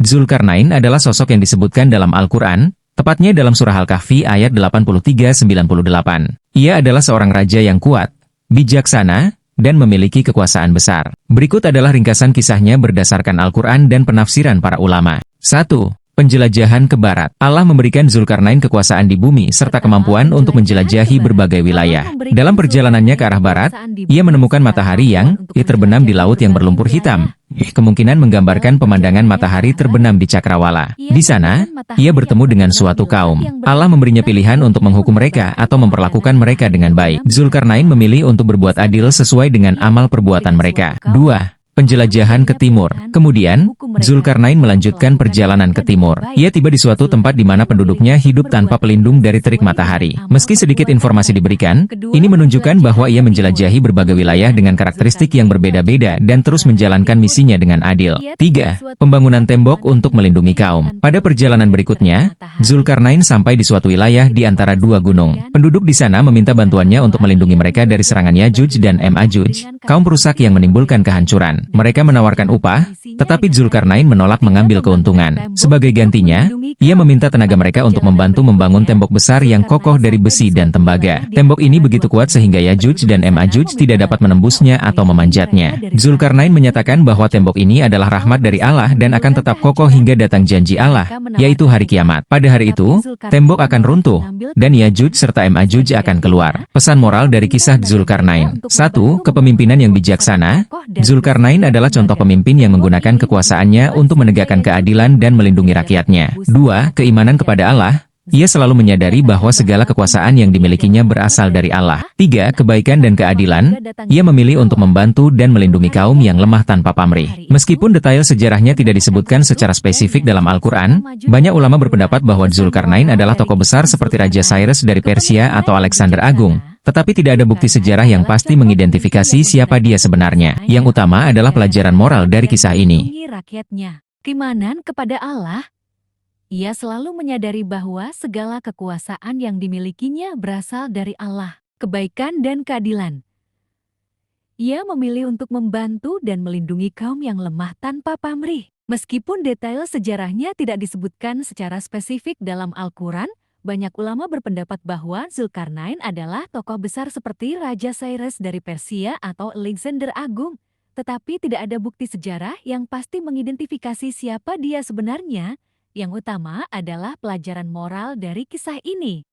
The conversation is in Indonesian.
Zulkarnain adalah sosok yang disebutkan dalam Al-Quran, tepatnya dalam surah Al-Kahfi ayat 83-98. Ia adalah seorang raja yang kuat, bijaksana, dan memiliki kekuasaan besar. Berikut adalah ringkasan kisahnya berdasarkan Al-Quran dan penafsiran para ulama. 1. Penjelajahan ke barat. Allah memberikan Zulkarnain kekuasaan di bumi serta kemampuan untuk menjelajahi berbagai wilayah. Dalam perjalanannya ke arah barat, ia menemukan matahari yang terbenam di laut yang berlumpur hitam. Kemungkinan menggambarkan pemandangan matahari terbenam di cakrawala. Di sana, ia bertemu dengan suatu kaum. Allah memberinya pilihan untuk menghukum mereka atau memperlakukan mereka dengan baik. Zulkarnain memilih untuk berbuat adil sesuai dengan amal perbuatan mereka. 2. Penjelajahan ke timur. Kemudian, Zulkarnain melanjutkan perjalanan ke timur. Ia tiba di suatu tempat di mana penduduknya hidup tanpa pelindung dari terik matahari. Meski sedikit informasi diberikan, ini menunjukkan bahwa ia menjelajahi berbagai wilayah dengan karakteristik yang berbeda-beda dan terus menjalankan misinya dengan adil. 3. Pembangunan tembok untuk melindungi kaum. Pada perjalanan berikutnya, Zulkarnain sampai di suatu wilayah di antara dua gunung. Penduduk di sana meminta bantuannya untuk melindungi mereka dari serangan Yajuj dan Majuj, kaum perusak yang menimbulkan kehancuran. Mereka menawarkan upah, tetapi Zulkarnain menolak mengambil keuntungan. Sebagai gantinya, ia meminta tenaga mereka untuk membantu membangun tembok besar yang kokoh dari besi dan tembaga. Tembok ini begitu kuat sehingga Yajuj dan Majuj tidak dapat menembusnya atau memanjatnya. Zulkarnain menyatakan bahwa tembok ini adalah rahmat dari Allah dan akan tetap kokoh hingga datang janji Allah, yaitu hari kiamat. Pada hari itu, tembok akan runtuh, dan Yajuj serta Majuj akan keluar. Pesan moral dari kisah Zulkarnain. 1. Kepemimpinan yang bijaksana. Zulkarnain adalah contoh pemimpin yang menggunakan kekuasaannya untuk menegakkan keadilan dan melindungi rakyatnya. 2. Keimanan kepada Allah. Ia selalu menyadari bahwa segala kekuasaan yang dimilikinya berasal dari Allah. 3. Kebaikan dan keadilan. Ia memilih untuk membantu dan melindungi kaum yang lemah tanpa pamrih. Meskipun detail sejarahnya tidak disebutkan secara spesifik dalam Al-Quran, banyak ulama berpendapat bahwa Zulkarnain adalah tokoh besar seperti Raja Cyrus dari Persia atau Alexander Agung. Tetapi tidak ada bukti sejarah yang pasti mengidentifikasi siapa dia sebenarnya. Yang utama adalah pelajaran moral dari kisah ini. Keimanan kepada Allah. Ia selalu menyadari bahwa segala kekuasaan yang dimilikinya berasal dari Allah, kebaikan dan keadilan. Ia memilih untuk membantu dan melindungi kaum yang lemah tanpa pamrih. Meskipun detail sejarahnya tidak disebutkan secara spesifik dalam Al-Quran, banyak ulama berpendapat bahwa Zulkarnain adalah tokoh besar seperti Raja Cyrus dari Persia atau Alexander Agung. Tetapi tidak ada bukti sejarah yang pasti mengidentifikasi siapa dia sebenarnya. Yang utama adalah pelajaran moral dari kisah ini.